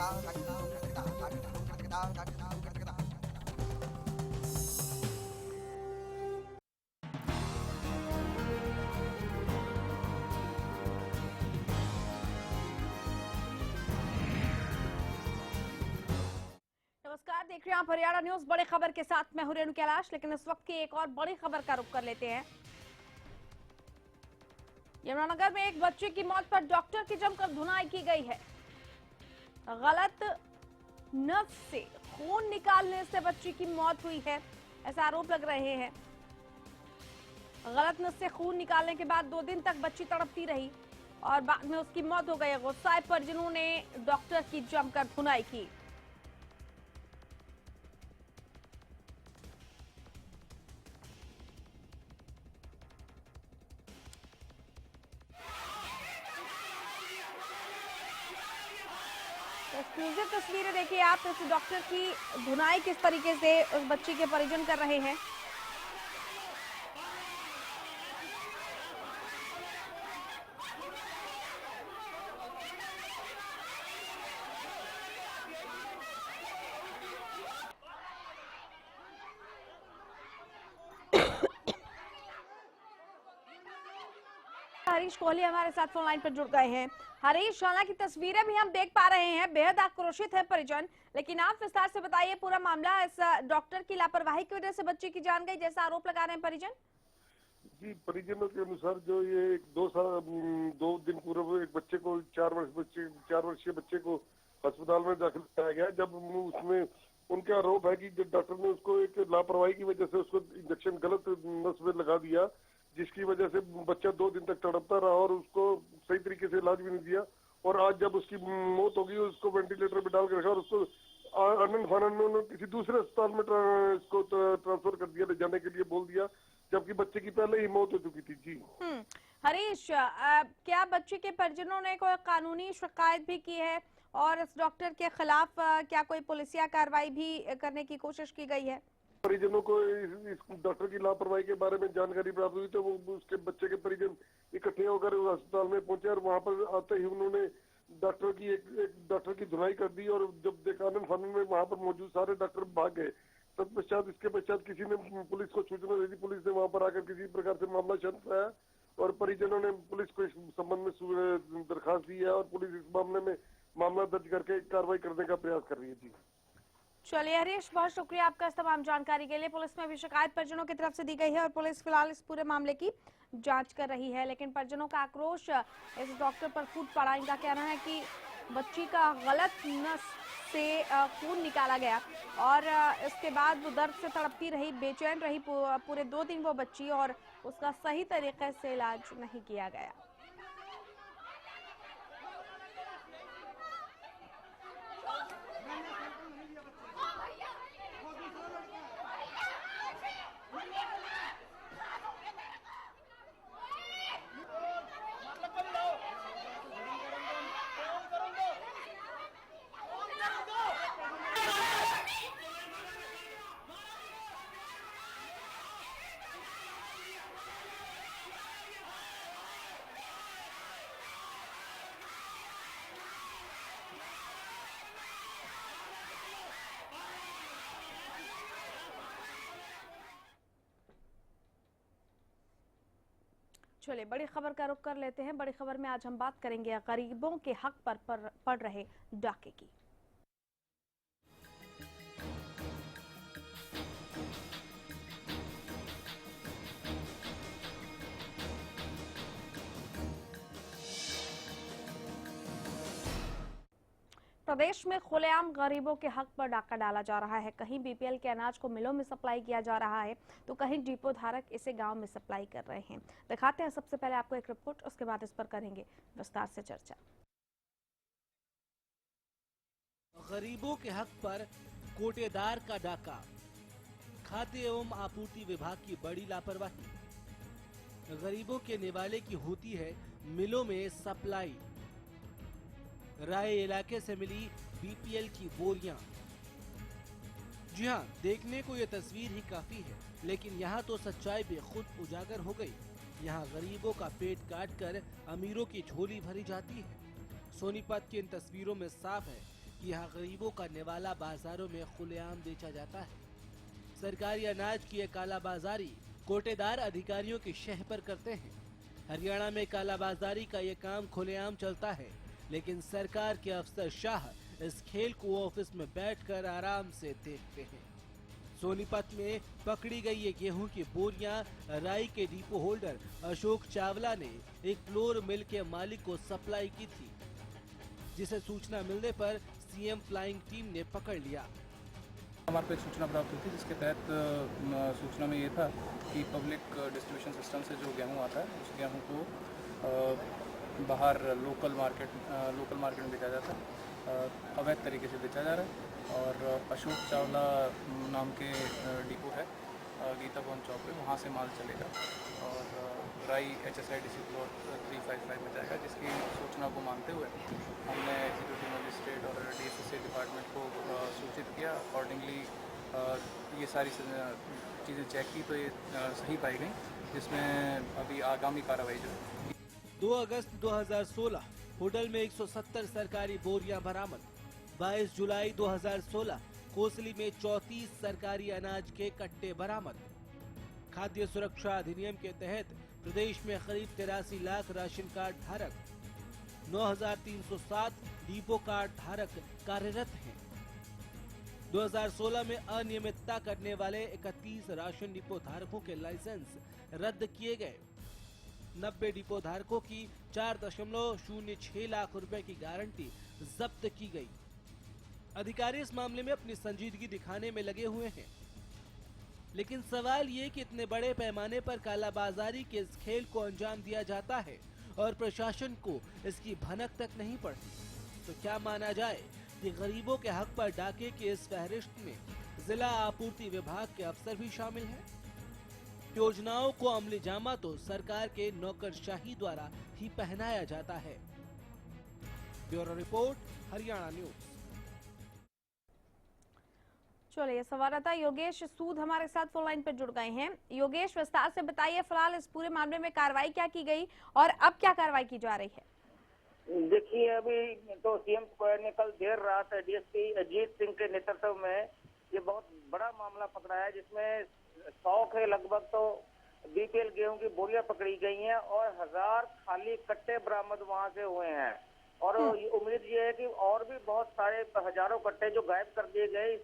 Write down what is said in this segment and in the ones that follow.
नमस्कार, देख रहे हैं आप हरियाणा न्यूज। बड़ी खबर के साथ मैं हूं रेणु कैलाश। लेकिन इस वक्त की एक और बड़ी खबर का रुख कर लेते हैं। यमुनानगर में एक बच्चे की मौत पर डॉक्टर की जमकर धुनाई की गई है। गलत नस से खून निकालने से बच्ची की मौत हुई है, ऐसा आरोप लग रहे हैं। गलत नस से खून निकालने के बाद 2 दिन तक बच्ची तड़पती रही और बाद में उसकी मौत हो गई। गुस्साए पर जिन्होंने डॉक्टर की जमकर धुनाई की। एक्सक्लूसिव तस्वीरें देखिए आप, इस डॉक्टर की धुनाई किस तरीके से उस बच्ची के परिजन कर रहे हैं। हरीश कोहली हमारे साथ फोन लाइन पर जुड़ गए हैं। हरीश, हालांकि तस्वीरें भी हम देख पा रहे हैं, बेहद आक्रोशित है परिजन, लेकिन आप विस्तार से बताइए पूरा मामला। इस डॉक्टर की लापरवाही की वजह से बच्चे की जान गई, जैसा आरोप लगा रहे हैं परिजन। जी, परिजनों के अनुसार जो ये 2 दिन पूर्व एक बच्चे को 4 वर्षीय बच्चे को अस्पताल में दाखिल कराया गया। जब उसमें उनका आरोप है कि डॉक्टर ने उसको एक लापरवाही की वजह से उसको इंजेक्शन गलत नस में लगा दिया, जिसकी वजह से बच्चा 2 दिन तक तड़पता रहा और उसको सही तरीके से इलाज भी नहीं दिया। और आज जब उसकी मौत होगी, उसको वेंटिलेटर पे डाल के रखा और उसको आनंद फानंद में उन्होंने किसी दूसरे अस्पताल में इसको ट्रांसफर कर दिया, ले जाने के लिए बोल दिया, जबकि बच्चे की पहले ही मौत हो चुकी थी। जी हरीश, क्या बच्चे के परिजनों ने कोई कानूनी शिकायत भी की है और इस डॉक्टर के खिलाफ क्या कोई पुलिसिया कार्रवाई भी करने की कोशिश की गई है? परिजनों को इस डॉक्टर की लापरवाही के बारे में जानकारी प्राप्त हुई तो वो उसके बच्चे के परिजन इकट्ठे होकर अस्पताल में पहुंचे और वहां पर आते ही उन्होंने डॉक्टर की एक डॉक्टर की धुनाई कर दी। और जब देखा आनंद फानंद में वहां पर मौजूद सारे डॉक्टर भाग गए। इसके पश्चात किसी ने पुलिस को सूचना दे दी। पुलिस ने वहां पर आकर किसी प्रकार से मामला शांत कराया और परिजनों ने पुलिस को इस संबंध में दरखास्त दी है और पुलिस इस मामले में मामला दर्ज करके कार्रवाई करने का प्रयास कर रही है। जी चलिए हरीश, बहुत शुक्रिया आपका इस तमाम जानकारी के लिए। पुलिस में भी शिकायत परिजनों की तरफ से दी गई है और पुलिस फिलहाल इस पूरे मामले की जांच कर रही है। लेकिन परिजनों का आक्रोश इस डॉक्टर पर फूट पड़ा। इनका कहना है कि बच्ची का गलत नस से खून निकाला गया और इसके बाद वो दर्द से तड़पती रही, बेचैन रही पूरे 2 दिन वो बच्ची, और उसका सही तरीके से इलाज नहीं किया गया। चलिए बड़ी खबर का रुख कर लेते हैं। बड़ी खबर में आज हम बात करेंगे गरीबों के हक पर पड़ रहे डाके की। प्रदेश में खुलेआम गरीबों के हक पर डाका डाला जा रहा है। कहीं बीपीएल के अनाज को मिलों में सप्लाई किया जा रहा है तो कहीं डिपो धारक इसे गांव में सप्लाई कर रहे हैं। दिखाते हैं सबसे पहले आपको एक रिपोर्ट, उसके बाद इस पर करेंगे विस्तार से चर्चा। गरीबों के हक पर कोटेदार का डाका, खाद्य एवं आपूर्ति विभाग की बड़ी लापरवाही। गरीबों के निवाले की होती है मिलों में सप्लाई। राय इलाके से मिली बीपीएल की बोरियां। जी हां, देखने को ये तस्वीर ही काफी है, लेकिन यहाँ तो सच्चाई भी खुद उजागर हो गई। यहाँ गरीबों का पेट काटकर अमीरों की झोली भरी जाती है। सोनीपत की इन तस्वीरों में साफ है कि यहाँ गरीबों का निवाला बाजारों में खुलेआम बेचा जाता है। सरकारी अनाज की ये कालाबाजारी कोटेदार अधिकारियों की शह पर करते हैं। हरियाणा में कालाबाजारी का ये काम खुलेआम चलता है, लेकिन सरकार के अफसरशाह इस खेल को ऑफिस में बैठकर आराम से देखते हैं। सोनीपत में पकड़ी गई ये गेहूं की बोरियां राई के डिपो होल्डर अशोक चावला ने एक फ्लोर मिल के मालिक को सप्लाई की थी, जिसे सूचना मिलने पर सीएम फ्लाइंग टीम ने पकड़ लिया। हमारे को एक सूचना प्राप्त हुई थी, जिसके तहत सूचना में ये था कि पब्लिक डिस्ट्रीब्यूशन सिस्टम से जो गेहूं आता है उस गेहूं को बाहर लोकल मार्केट में बेचा जाता है, अवैध तरीके से बेचा जा रहा है। और अशोक चावला नाम के डिपो है गीता भवन चौक पे, वहाँ से माल चलेगा और राई HSIDC फ्लोर 355 में जाएगा, जिसकी सूचना को मानते हुए हमने एग्जीक्यूटिव मजिस्ट्रेट और DSSA डिपार्टमेंट को सूचित किया। अकॉर्डिंगली ये सारी चीज़ें चेक की तो ये सही पाई गई, जिसमें अभी आगामी कार्रवाई जो है 2 अगस्त 2016 होटल में 170 सरकारी बोरियां बरामद। 22 जुलाई 2016 कोसली में 34 सरकारी अनाज के कट्टे बरामद। खाद्य सुरक्षा अधिनियम के तहत प्रदेश में करीब 83 लाख राशन कार्ड धारक, 9,307 डिपो कार्ड धारक कार्यरत हैं। 2016 में अनियमितता करने वाले 31 राशन डिपो धारकों के लाइसेंस रद्द किए गए। 90 डिपो धारकों की 4.06 लाख रुपए की गारंटी जब्त की गई। अधिकारी इस मामले में अपनी संजीदगी दिखाने में लगे हुए हैं, लेकिन सवाल ये कि इतने बड़े पैमाने पर कालाबाजारी के इस खेल को अंजाम दिया जाता है और प्रशासन को इसकी भनक तक नहीं पड़ती, तो क्या माना जाए कि गरीबों के हक पर डाके की इस फहरिस्त में जिला आपूर्ति विभाग के अफसर भी शामिल हैं? योजनाओं को अमली जामा तो सरकार के नौकरशाही द्वारा ही पहनाया जाता है। Bureau report, Haryana news. चलिए, संवाददाता योगेश सूद हमारे साथ फोन लाइन पर जुड़ गए हैं। योगेश, विस्तार से बताइए, फिलहाल इस पूरे मामले में कार्रवाई क्या की गई और अब क्या कार्रवाई की जा रही है? देखिए, अभी तो सीएम ने कल देर रात DSP अजीत सिंह के नेतृत्व में ये बहुत बड़ा मामला पकड़ा है, जिसमें 100 के लगभग तो BPL गेहूं की बोरियां पकड़ी गई हैं और 1000 खाली कट्टे बरामद वहां से हुए हैं। और उम्मीद ये है कि और भी बहुत सारे हजारों कट्टे जो गायब कर दिए गए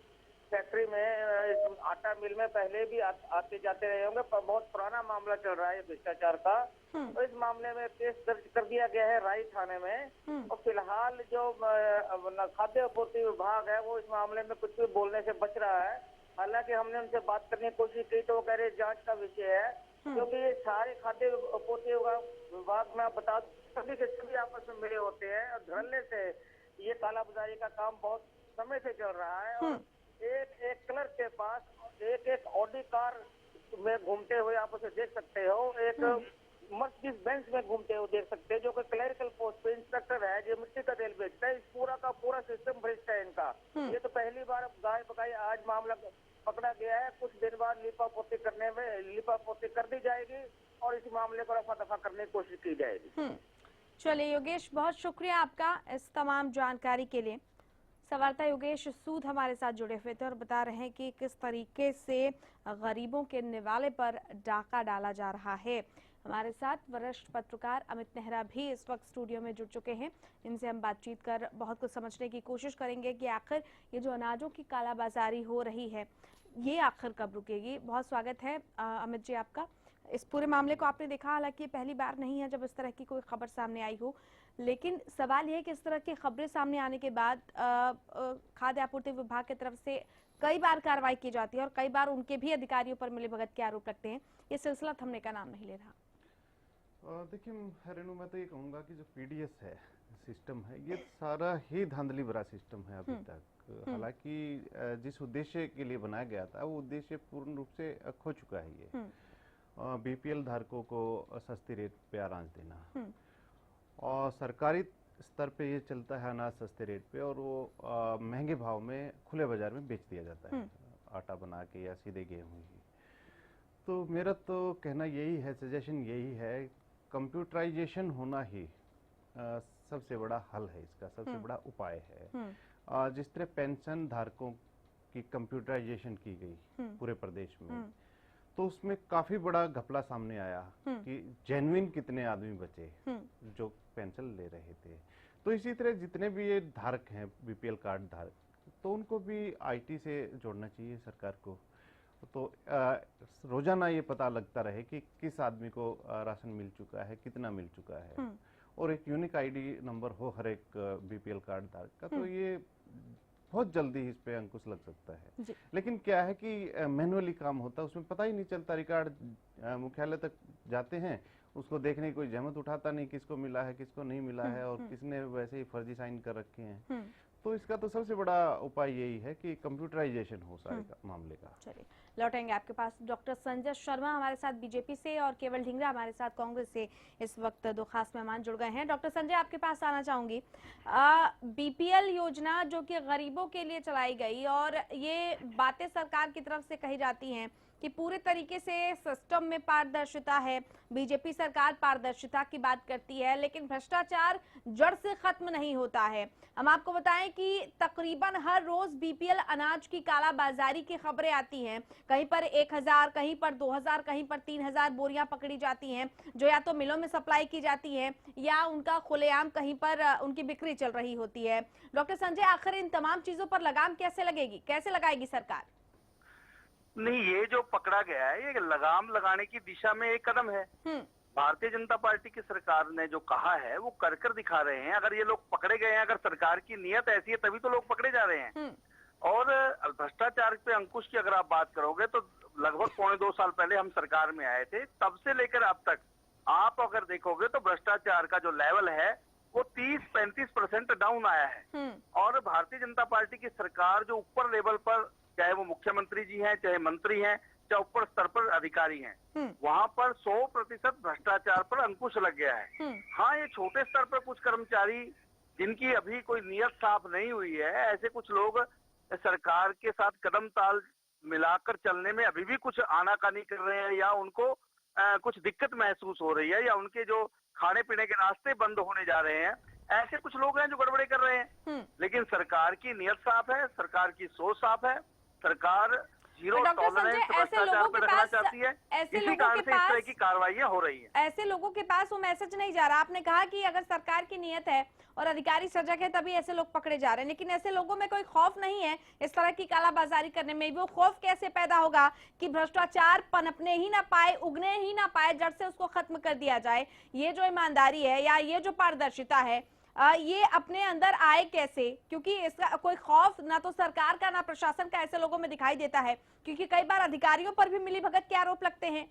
फैक्ट्री में, आटा मिल में पहले भी आते जाते रहे होंगे। बहुत पुराना मामला चल रहा है भ्रष्टाचार का। तो इस मामले में केस दर्ज कर दिया गया है राई थाने में। और फिलहाल जो खाद्य आपूर्ति विभाग है वो इस मामले में कुछ भी बोलने से बच रहा है। हालांकि हमने उनसे बात करने की कोशिश की तो वो कह रहे जांच का विषय है, क्योंकि ये सारे खाद्य आपूर्ति विभाग में बता सभी के सभी आपस में मिले होते हैं और धड़ल्ले से ये कालाबाजारी का काम बहुत समय से चल रहा है। और एक क्लर्क के पास एक ऑडी कार में घूमते हुए आप उसे देख सकते हो, एक मर्सिडीज बेंच में घूमते हुए देख सकते हैं, जो कि क्लरिकल पोस्ट पे इंस्पेक्टर है, जो मिट्टी का तेल बेचता है। इस पूरा का पूरा सिस्टम भ्रष्ट है इनका। ये तो पहली बार गाय बगाई आज मामला पकड़ा गया है। कुछ दिन बाद लिपापोती कर दी जाएगी और इस मामले को रफा दफा करने की कोशिश की जाएगी। चलिए योगेश, बहुत शुक्रिया आपका इस तमाम जानकारी के लिए। संवाददाता योगेश सूद हमारे साथ जुड़े हुए थे और बता रहे हैं कि किस तरीके से गरीबों के निवाले पर डाका डाला जा रहा है। हमारे साथ वरिष्ठ पत्रकार अमित नेहरा भी इस वक्त स्टूडियो में जुड़ चुके हैं। इनसे हम बातचीत कर बहुत कुछ समझने की कोशिश करेंगे कि आखिर ये जो अनाजों की कालाबाजारी हो रही है ये आखिर कब रुकेगी। बहुत स्वागत है अमित जी आपका। इस पूरे मामले को आपने देखा, हालांकि पहली बार नहीं है जब इस तरह की कोई खबर सामने आई हो, लेकिन सवाल यह है कि इस तरह की खबरें सामने आने के बाद खाद्य आपूर्ति विभाग की तरफ से कई बार कार्रवाई की जाती है और कई बार उनके भी अधिकारियों पर मिलीभगत के आरोप लगते हैं। ये सिलसिला थमने का नाम नहीं ले रहा। देखिए रेणु, मैं तो ये कहूँगा कि जो PDS है सिस्टम है, ये सारा ही धांधली भरा सिस्टम है अभी तक। हालांकि जिस उद्देश्य के लिए बनाया गया था वो उद्देश्य पूर्ण रूप से खो चुका है। ये BPL धारकों को सस्ती रेट पे अनाज देना और सरकारी स्तर पे ये चलता है अनाज सस्ते रेट पे और वो महंगे भाव में खुले बाजार में बेच दिया जाता है, आटा बना के या सीधे गेहूं ही। तो मेरा तो कहना यही है, सजेशन यही है, कंप्यूटराइजेशन होना ही सबसे बड़ा हल है, इसका सबसे बड़ा उपाय है। जिस तरह पेंशन धारकों की कंप्यूटराइजेशन की गई पूरे प्रदेश में, तो उसमें काफी बड़ा घपला सामने आया कि जेन्युइन कितने आदमी बचे जो पेंशन ले रहे थे। तो इसी तरह जितने भी ये धारक हैं बीपीएल कार्ड धारक, तो उनको भी आईटी से जोड़ना चाहिए सरकार को। तो रोजाना ये पता लगता रहे कि किस आदमी को राशन मिल चुका है, कितना मिल चुका है, और एक यूनिक आईडी नंबर हो हर एक बीपीएल कार्ड धारक का, तो ये बहुत जल्दी इस पे अंकुश लग सकता है। लेकिन क्या है कि मैनुअली काम होता है, उसमें पता ही नहीं चलता। रिकॉर्ड मुख्यालय तक जाते हैं, उसको देखने की कोई जहमत उठाता नहीं किसको मिला है किसको नहीं मिला है, और किसने वैसे ही फर्जी साइन कर रखे हैं। तो इसका तो सबसे बड़ा उपाय यही है कि कंप्यूटराइजेशन हो सारे मामले का। चलिए लौटेंगे आपके पास। डॉक्टर संजय शर्मा हमारे साथ बीजेपी से और केवल ढींगरा हमारे साथ कांग्रेस से इस वक्त दो खास मेहमान जुड़ गए हैं। डॉक्टर संजय, आपके पास आना चाहूंगी। बीपीएल योजना जो कि गरीबों के लिए चलाई गई, और ये बातें सरकार की तरफ से कही जाती हैं कि पूरे तरीके से सिस्टम में पारदर्शिता है, बीजेपी सरकार पारदर्शिता की बात करती है, लेकिन भ्रष्टाचार जड़ से खत्म नहीं होता है। हम आपको बताएं कि तकरीबन हर रोज बीपीएल अनाज की कालाबाजारी की खबरें आती हैं। कहीं पर 1000, कहीं पर 2000, कहीं पर 3000 बोरियां पकड़ी जाती हैं, जो या तो मिलों में सप्लाई की जाती है या उनका खुलेआम कहीं पर उनकी बिक्री चल रही होती है। डॉक्टर संजय, आखिर इन तमाम चीजों पर लगाम कैसे लगेगी, कैसे लगाएगी सरकार? नहीं, ये जो पकड़ा गया है ये लगाम लगाने की दिशा में एक कदम है। भारतीय जनता पार्टी की सरकार ने जो कहा है वो कर कर दिखा रहे हैं। अगर ये लोग पकड़े गए हैं, अगर सरकार की नीयत ऐसी है तभी तो लोग पकड़े जा रहे हैं। और भ्रष्टाचार पे अंकुश की अगर आप बात करोगे तो लगभग 1.25 साल पहले हम सरकार में आए थे, तब से लेकर अब तक आप अगर देखोगे तो भ्रष्टाचार का जो लेवल है वो 30-35% डाउन आया है। और भारतीय जनता पार्टी की सरकार जो ऊपर लेवल पर, चाहे वो मुख्यमंत्री जी हैं, चाहे मंत्री हैं, चाहे ऊपर स्तर पर अधिकारी हैं, वहां पर 100% भ्रष्टाचार पर अंकुश लग गया है। हाँ, ये छोटे स्तर पर कुछ कर्मचारी जिनकी अभी कोई नियत साफ नहीं हुई है, ऐसे कुछ लोग सरकार के साथ कदम ताल मिलाकर चलने में अभी भी कुछ आनाकानी कर रहे हैं, या उनको कुछ दिक्कत महसूस हो रही है, या उनके जो खाने पीने के रास्ते बंद होने जा रहे हैं, ऐसे कुछ लोग हैं जो गड़बड़े कर रहे हैं। लेकिन सरकार की नियत साफ है, सरकार की सोच साफ है, सरकार जीरो टॉलरेंस भ्रष्टाचार पर रखना चाहती है। इसी कारण से इस तरह की कार्रवाइयां हो रही हैं। ऐसे लोगों के पास वो मैसेज नहीं जा रहा। आपने कहा कि अगर सरकार की नियत है और अधिकारी सजग है तभी ऐसे लोग पकड़े जा रहे हैं, लेकिन ऐसे लोगों में कोई खौफ नहीं है इस तरह की कालाबाजारी करने में। वो खौफ कैसे पैदा होगा कि भ्रष्टाचार पनपने ही ना पाए, उगने ही ना पाए, जड़ से उसको खत्म कर दिया जाए। ये जो ईमानदारी है या ये जो पारदर्शिता है, ये अपने अंदर आए कैसे? क्योंकि इसका कोई खौफ ना तो सरकार का ना प्रशासन का ऐसे लोगों में दिखाई देता है, क्योंकि कई बार अधिकारियों पर भी मिलीभगत के आरोप लगते हैं।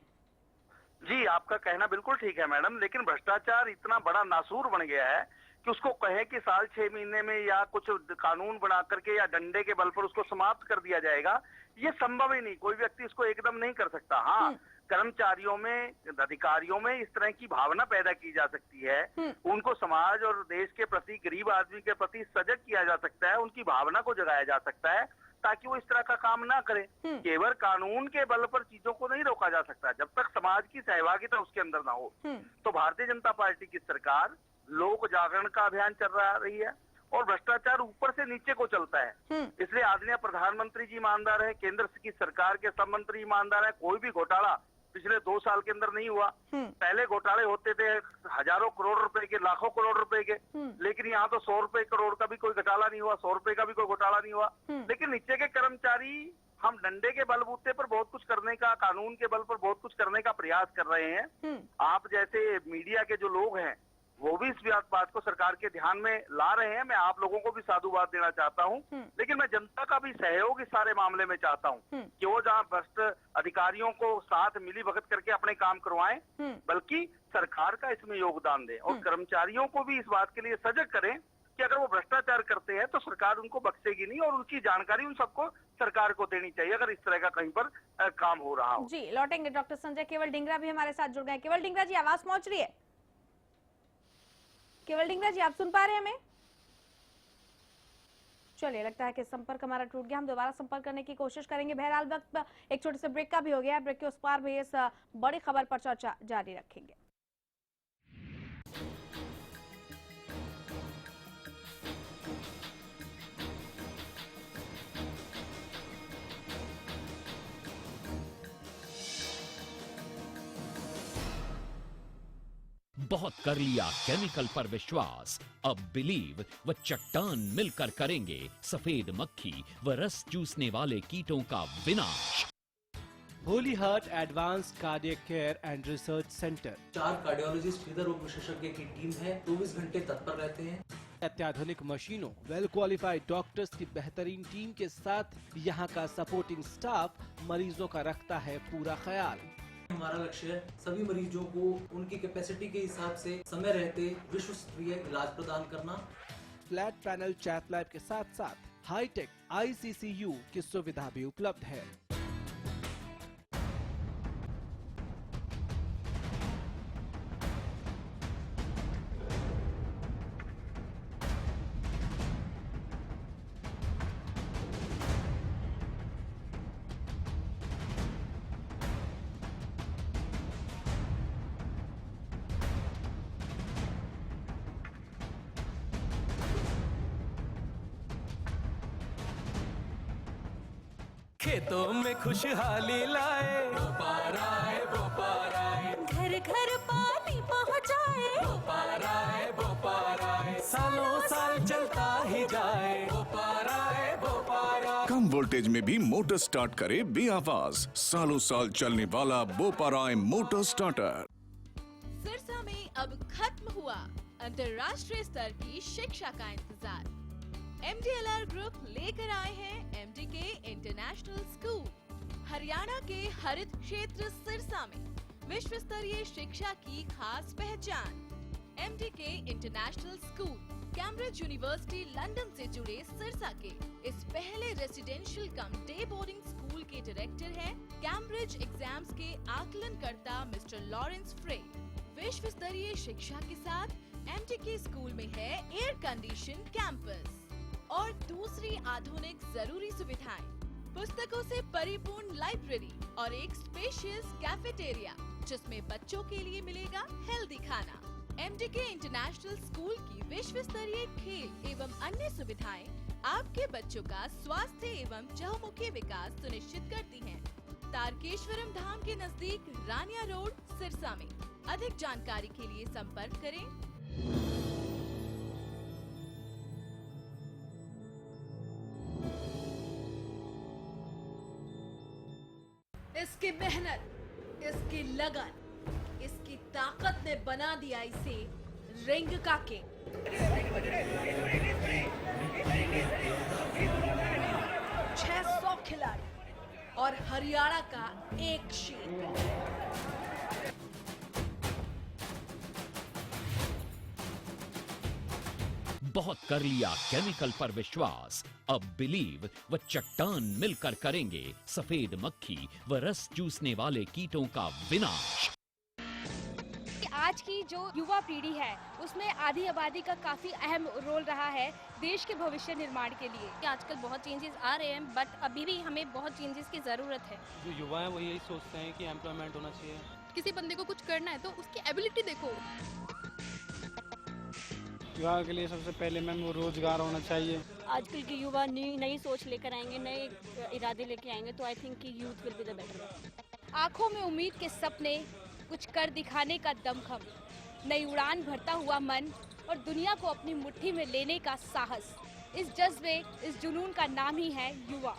जी, आपका कहना बिल्कुल ठीक है मैडम, लेकिन भ्रष्टाचार इतना बड़ा नासूर बन गया है कि उसको कहे कि साल 6 महीने में या कुछ कानून बना करके या डंडे के बल पर उसको समाप्त कर दिया जाएगा, ये संभव ही नहीं। कोई व्यक्ति इसको एकदम नहीं कर सकता। हाँ, कर्मचारियों में, अधिकारियों में इस तरह की भावना पैदा की जा सकती है, उनको समाज और देश के प्रति, गरीब आदमी के प्रति सजग किया जा सकता है, उनकी भावना को जगाया जा सकता है ताकि वो इस तरह का काम ना करे। केवल कानून के बल पर चीजों को नहीं रोका जा सकता जब तक समाज की सहभागिता उसके अंदर ना हो। तो भारतीय जनता पार्टी की सरकार लोक जागरण का अभियान चल रही है और भ्रष्टाचार ऊपर से नीचे को चलता है। इसलिए आदरणीय प्रधानमंत्री जी ईमानदार है, केंद्र की सरकार के सब मंत्री ईमानदार है। कोई भी घोटाला पिछले 2 साल के अंदर नहीं हुआ। पहले घोटाले होते थे हजारों करोड़ रुपए के, लाखों करोड़ रुपए के, लेकिन यहाँ तो 100 रुपए करोड़ का भी कोई घोटाला नहीं हुआ, 100 रुपए का भी कोई घोटाला नहीं हुआ। लेकिन नीचे के कर्मचारी, हम डंडे के बलबूते पर बहुत कुछ करने का, कानून के बल पर बहुत कुछ करने का प्रयास कर रहे हैं। आप जैसे मीडिया के जो लोग हैं वो भी इस बात को सरकार के ध्यान में ला रहे हैं। मैं आप लोगों को भी साधुवाद देना चाहता हूं, लेकिन मैं जनता का भी सहयोग इस सारे मामले में चाहता हूं कि वो जहां भ्रष्ट अधिकारियों को साथ मिली भगत करके अपने काम करवाएं, बल्कि सरकार का इसमें योगदान दें और कर्मचारियों को भी इस बात के लिए सजग करें कि अगर वो भ्रष्टाचार करते हैं तो सरकार उनको बख्शेगी नहीं, और उनकी जानकारी उन सबको सरकार को देनी चाहिए अगर इस तरह का कहीं पर काम हो रहा हो। जी, लौटेंगे डॉक्टर संजय। केवल ढींगरा भी हमारे साथ जुड़ गए। केवल ढींगरा जी, आवाज पहुंच रही है? केवल ढींगरा जी, आप सुन पा रहे हैं हमें? चलिए, लगता है कि संपर्क हमारा टूट गया। हम दोबारा संपर्क करने की कोशिश करेंगे। बहरहाल वक्त एक छोटे से ब्रेक का भी हो गया है। ब्रेक के उस पार भी इस बड़ी खबर पर चर्चा जारी रखेंगे। बहुत कर लिया केमिकल पर विश्वास, अब बिलीव व चट्टान मिलकर करेंगे सफेद मक्खी व रस चूसने वाले कीटों का विनाश। Holi heart advanced cardiac care and research centre. 4 cardiologist हृदय रोग विशेषज्ञ की टीम है, 24 घंटे तत्पर रहते हैं। अत्याधुनिक मशीनों, वेल क्वालिफाइड डॉक्टर्स की बेहतरीन टीम के साथ यहाँ का सपोर्टिंग स्टाफ मरीजों का रखता है पूरा ख्याल। हमारा लक्ष्य है सभी मरीजों को उनकी कैपेसिटी के हिसाब से समय रहते विश्व स्तरीय इलाज प्रदान करना। फ्लैट पैनल चैथ लैब के साथ साथ हाईटेक ICCU की सुविधा भी उपलब्ध है। खेतों में खुशहाली लाए, घर घर पानी पहुँचाए, सालों साल चलता ही जाए। कम वोल्टेज में भी मोटर स्टार्ट करे बेआवाज, सालों साल चलने वाला बोपाराय मोटर स्टार्टर। सिरसा में अब खत्म हुआ अंतर्राष्ट्रीय स्तर की शिक्षा का इंतजार। MDLR ग्रुप लेकर आए हैं MDK इंटरनेशनल स्कूल। हरियाणा के हरित क्षेत्र सिरसा में विश्व स्तरीय शिक्षा की खास पहचान। MDK international school Cambridge university London से जुड़े सिरसा के इस पहले रेसिडेंशियल कम डे बोर्डिंग स्कूल के डायरेक्टर हैं कैम्ब्रिज एग्जाम्स के आकलनकर्ता मिस्टर लॉरेंस फ्रे। विश्व स्तरीय शिक्षा के साथ MDK स्कूल में है एयर कंडीशन कैंपस और दूसरी आधुनिक जरूरी सुविधाएं, पुस्तकों से परिपूर्ण लाइब्रेरी और एक स्पेशियस कैफेटेरिया जिसमें बच्चों के लिए मिलेगा हेल्दी खाना। MDK इंटरनेशनल स्कूल की विश्व स्तरीय खेल एवं अन्य सुविधाएं आपके बच्चों का स्वास्थ्य एवं चहुमुखी विकास सुनिश्चित करती हैं। तारकेश्वरम धाम के नजदीक रानिया रोड सिरसा में। अधिक जानकारी के लिए संपर्क करें। इसकी मेहनत, इसकी लगन, इसकी ताकत ने बना दिया इसे रिंग का किंग। 600 खिलाड़ी और हरियाणा का एक शील्ड। बहुत कर लिया केमिकल पर विश्वास, अब बिलीव व चट्टान मिलकर करेंगे सफेद मक्खी व रस चूसने वाले कीटों का विनाश। आज की जो युवा पीढ़ी है उसमें आधी आबादी का काफी अहम रोल रहा है देश के भविष्य निर्माण के लिए। आजकल बहुत चेंजेस आ रहे हैं बट अभी भी हमें बहुत चेंजेस की जरूरत है। जो युवा है वो यही सोचते हैं कि एम्प्लॉयमेंट होना चाहिए। किसी बंदे को कुछ करना है तो उसकी एबिलिटी देखो। युवा के लिए सबसे पहले मैम वो रोजगार होना चाहिए। आजकल के युवा नई सोच लेकर आएंगे, नए इरादे लेके आएंगे तो आई थिंक कि youth will be the better. आंखों में उम्मीद के सपने, कुछ कर दिखाने का दमखम, नई उड़ान भरता हुआ मन और दुनिया को अपनी मुट्ठी में लेने का साहस, इस जज्बे, इस जुनून का नाम ही है युवा।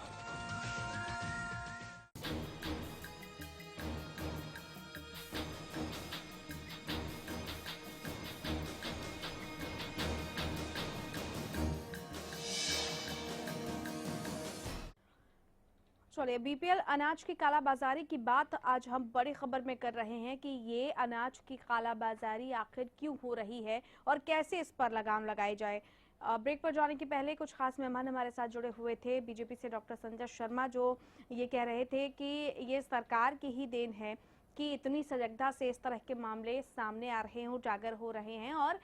चलिए, BPL अनाज की कालाबाजारी की बात आज हम बड़ी खबर में कर रहे हैं कि ये अनाज की कालाबाजारी आखिर क्यों हो रही है और कैसे इस पर लगाम लगाई जाए। ब्रेक पर जाने के पहले कुछ खास मेहमान हमारे साथ जुड़े हुए थे। बीजेपी से डॉक्टर संजय शर्मा जो ये कह रहे थे कि ये सरकार की ही देन है कि इतनी सजगता से इस तरह के मामले सामने आ रहे हैं, उजागर हो रहे हैं और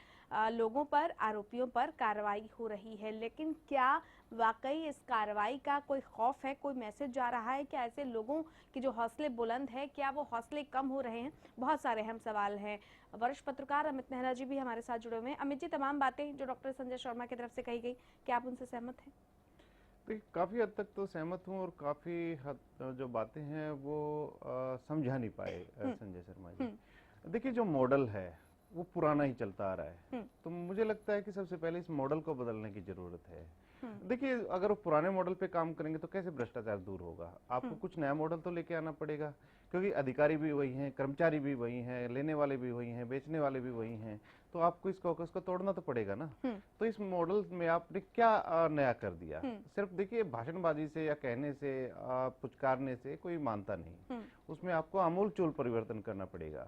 लोगों पर, आरोपियों पर कार्रवाई हो रही है। लेकिन क्या वाकई इस कार्रवाई का कोई खौफ है, कोई मैसेज जा रहा है? क्या ऐसे लोगों के जो हौसले बुलंद है, क्या वो हौसले कम हो रहे हैं? बहुत सारे अहम सवाल हैं। वरिष्ठ पत्रकार अमित नेहरा जी भी हमारे साथ जुड़े हुए हैं। अमित जी, तमाम बातें जो डॉक्टर संजय शर्मा की तरफ से कही गई, क्या आप उनसे सहमत हैं? काफ़ी हद तक तो सहमत हूँ और काफ़ी हद जो बातें हैं वो समझा नहीं पाए संजय शर्मा जी। देखिए, जो मॉडल है वो पुराना ही चलता आ रहा है। तो मुझे लगता है कि सबसे पहले इस मॉडल को बदलने की जरूरत है। देखिए, अगर वो पुराने मॉडल पे काम करेंगे तो कैसे भ्रष्टाचार दूर होगा? आपको कुछ नया मॉडल तो लेके आना पड़ेगा, क्योंकि अधिकारी भी वही हैं, कर्मचारी भी वही हैं, लेने वाले भी वही हैं, बेचने वाले भी वही हैं, तो आपको इस कॉकस को तोड़ना तो पड़ेगा ना। तो इस मॉडल में आपने क्या नया कर दिया? सिर्फ देखिए, भाषणबाजी से या कहने से, पुचकारने से कोई मानता नहीं। उसमें आपको आमूलचूल परिवर्तन करना पड़ेगा।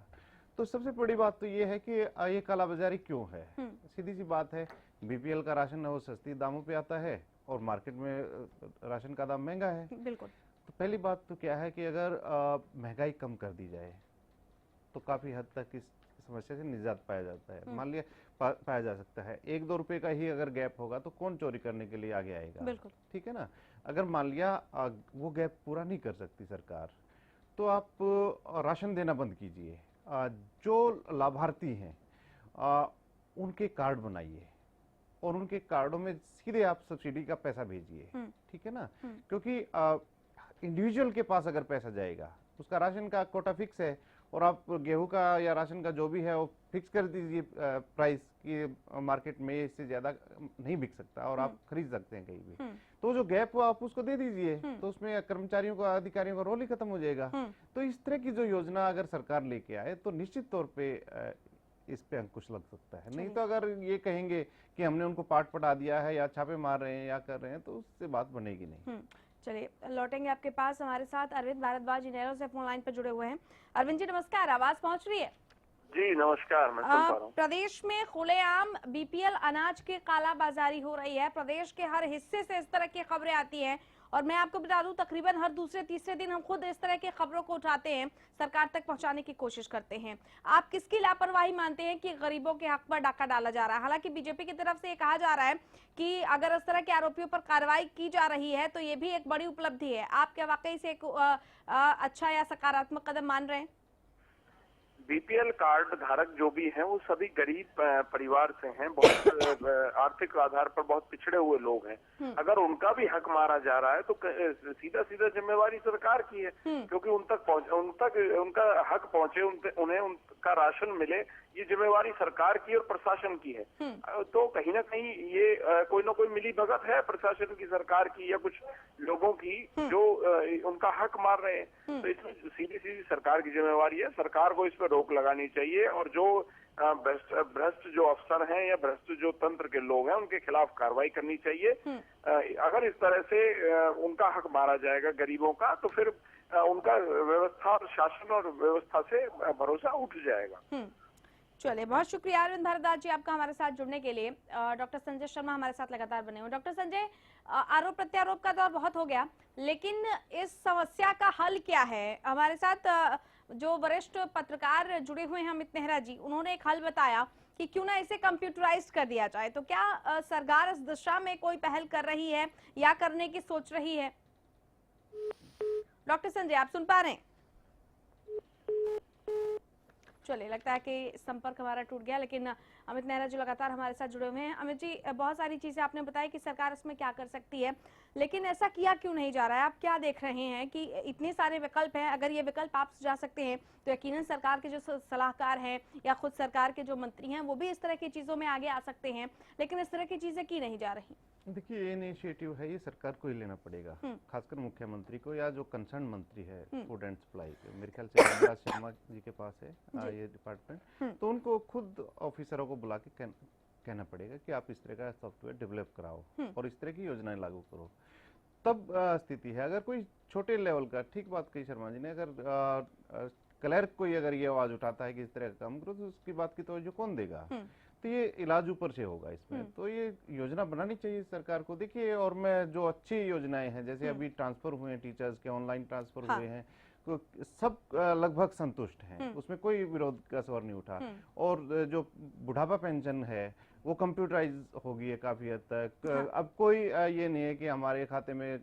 तो सबसे बड़ी बात तो ये है कि ये कालाबाजारी क्यों है। सीधी सी बात है, बीपीएल का राशन है वो सस्ती दामों पे आता है और मार्केट में राशन का दाम महंगा है। बिल्कुल। तो पहली बात तो क्या है कि अगर महंगाई कम कर दी जाए तो काफी हद तक इस समस्या से निजात पाया जाता है। मान लिया पाया जा सकता है, 1-2 रुपए का ही अगर गैप होगा तो कौन चोरी करने के लिए आगे आएगा? बिल्कुल। ठीक है ना। अगर मान लिया वो गैप पूरा नहीं कर सकती सरकार, तो आप राशन देना बंद कीजिए। जो लाभार्थी हैं उनके कार्ड बनाइए और उनके कार्डों में सीधे आप सब्सिडी का पैसा भेजिए। ठीक है ना। क्योंकि इंडिविजुअल के पास अगर पैसा जाएगा, उसका राशन का कोटा फिक्स है और आप गेहूं का या राशन का जो भी है वो फिक्स कर दीजिए प्राइस की, मार्केट में इससे ज्यादा नहीं बिक सकता और आप खरीद सकते हैं कहीं भी। तो जो गैप हो आप उसको दे दीजिए, तो उसमें कर्मचारियों का, अधिकारियों का रोल ही खत्म हो जाएगा। तो इस तरह की जो योजना अगर सरकार लेके आए तो निश्चित तौर पे इस पे अंकुश लग सकता है। नहीं तो अगर ये कहेंगे कि हमने उनको पाठ पढ़ा दिया है या छापे मार रहे हैं या कर रहे हैं, तो उससे बात बनेगी नहीं। चलिए, लौटेंगे आपके पास। हमारे साथ अरविंद भारद्वाज इनेलो से फोन लाइन पर जुड़े हुए हैं। अरविंद जी नमस्कार, आवाज पहुंच रही है? जी नमस्कार, मैं सुन पा रहा हूं। प्रदेश में खुलेआम बीपीएल अनाज की कालाबाजारी हो रही है। प्रदेश के हर हिस्से से इस तरह की खबरें आती हैं और मैं आपको बता दूं, तकरीबन हर दूसरे तीसरे दिन हम खुद इस तरह की खबरों को उठाते हैं, सरकार तक पहुंचाने की कोशिश करते हैं। आप किसकी लापरवाही मानते हैं कि गरीबों के हक पर डाका डाला जा रहा है? हालांकि बीजेपी की तरफ से ये कहा जा रहा है कि अगर इस तरह के आरोपियों पर कार्रवाई की जा रही है तो ये भी एक बड़ी उपलब्धि है। आप क्या वाकई से एक अच्छा या सकारात्मक कदम मान रहे हैं? बीपीएल कार्ड धारक जो भी हैं वो सभी गरीब परिवार से हैं, बहुत आर्थिक आधार पर बहुत पिछड़े हुए लोग हैं। अगर उनका भी हक मारा जा रहा है तो सीधा सीधा जिम्मेवारी सरकार की है, क्योंकि उन तक उनका हक पहुंचे, उन्हें उनका राशन मिले, ये जिम्मेवारी सरकार की और प्रशासन की है। तो कहीं ना कहीं ये कोई ना कोई मिली भगत है प्रशासन की, सरकार की या कुछ लोगों की जो उनका हक मार रहे हैं। तो इसमें सीधी सीधी सरकार की जिम्मेवारी है, सरकार को इस पर रोक लगानी चाहिए और जो भ्रष्ट जो अफसर हैं या भ्रष्ट जो तंत्र के लोग हैं उनके खिलाफ कार्रवाई करनी चाहिए। अगर इस तरह से उनका हक मारा जाएगा गरीबों का, तो फिर उनका व्यवस्था और शासन और व्यवस्था से भरोसा उठ जाएगा। चलिए, बहुत शुक्रिया अरविंद भारद्वाज जी आपका हमारे साथ जुड़ने के लिए। डॉक्टर संजय शर्मा हमारे साथ लगातार बने हुए। डॉक्टर संजय, आरोप प्रत्यारोप का दौर बहुत हो गया, लेकिन इस समस्या का हल क्या है? हमारे साथ जो वरिष्ठ पत्रकार जुड़े हुए हैं अमित नेहरा जी, उन्होंने एक हल बताया कि क्यों ना इसे कंप्यूटराइज्ड कर दिया जाए। तो क्या सरकार इस दिशा में कोई पहल कर रही है या करने की सोच रही है? डॉक्टर संजय, आप सुन पा रहे हैं? चलिए, लगता है कि संपर्क हमारा टूट गया, लेकिन अमित नेहरा जी लगातार हमारे साथ जुड़े हुए हैं। अमित जी, बहुत सारी चीजें आपने बताई कि सरकार इसमें क्या कर सकती है, लेकिन ऐसा किया क्यों नहीं जा रहा है? आप क्या देख रहे हैं कि इतने सारे विकल्प हैं, अगर ये विकल्प आप सुझा सकते हैं तो यकीनन सरकार के जो सलाहकार हैं या खुद सरकार के जो मंत्री हैं वो भी इस तरह की चीजों में आगे आ सकते हैं, लेकिन इस तरह की चीजें की नहीं जा रही। देखिए, ये इनिशिएटिव है, ये सरकार को ही लेना पड़ेगा, खासकर मुख्यमंत्री को या जो कंसर्न मंत्री है फूड एंड सप्लाई के, मेरे ख्याल से रामविलास शर्मा जी के पास है ये डिपार्टमेंट, तो उनको खुद ऑफिसरों को बुला के कहना पड़ेगा कि आप इस तरह का सॉफ्टवेयर डेवलप कराओ और इस तरह की योजनाएं लागू करो। तब स्थिति है। अगर कोई छोटे लेवल का, ठीक बात कही शर्मा जी ने, अगर क्लर्क कोई अगर ये आवाज उठाता है कि इस तरह का काम करो, तो उसकी बात की तवज्जो कौन देगा? तो ये इलाज ऊपर से होगा इसमें। तो ये योजना बनानी चाहिए सरकार को। देखिए, और मैं जो अच्छी योजनाएं हैं, जैसे अभी ट्रांसफर हुए हैं टीचर्स के, ऑनलाइन ट्रांसफर हुए हैं, तो सब लगभग संतुष्ट हैं, उसमें कोई विरोध का स्वर नहीं उठा। और जो बुढ़ापा पेंशन है वो कंप्यूटराइज हो गई है काफी हद तक। अब कोई ये नहीं है कि हमारे खाते में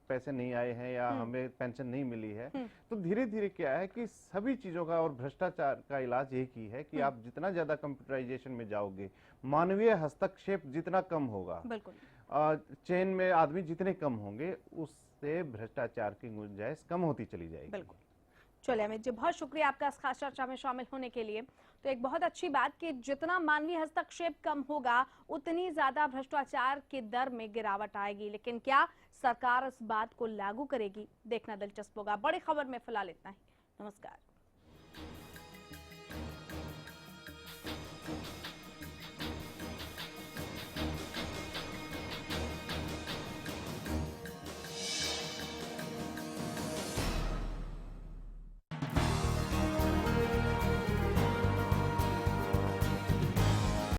पैसे नहीं आए हैं या हमें पेंशन नहीं मिली है। तो धीरे धीरे क्या है कि सभी चीजों का और भ्रष्टाचार का इलाज एक ही है कि आप जितना ज्यादा कंप्यूटराइजेशन में जाओगे, मानवीय हस्तक्षेप जितना कम होगा, चेन में आदमी जितने कम होंगे, उससे भ्रष्टाचार की गुंजाइश कम होती चली जाएगी। चलिए अमित जी, बहुत शुक्रिया आपका इस खास चर्चा में शामिल होने के लिए। तो एक बहुत अच्छी बात कि जितना मानवीय हस्तक्षेप कम होगा उतनी ज्यादा भ्रष्टाचार की दर में गिरावट आएगी, लेकिन क्या सरकार इस बात को लागू करेगी, देखना दिलचस्प होगा। बड़ी खबर में फिलहाल इतना ही। नमस्कार।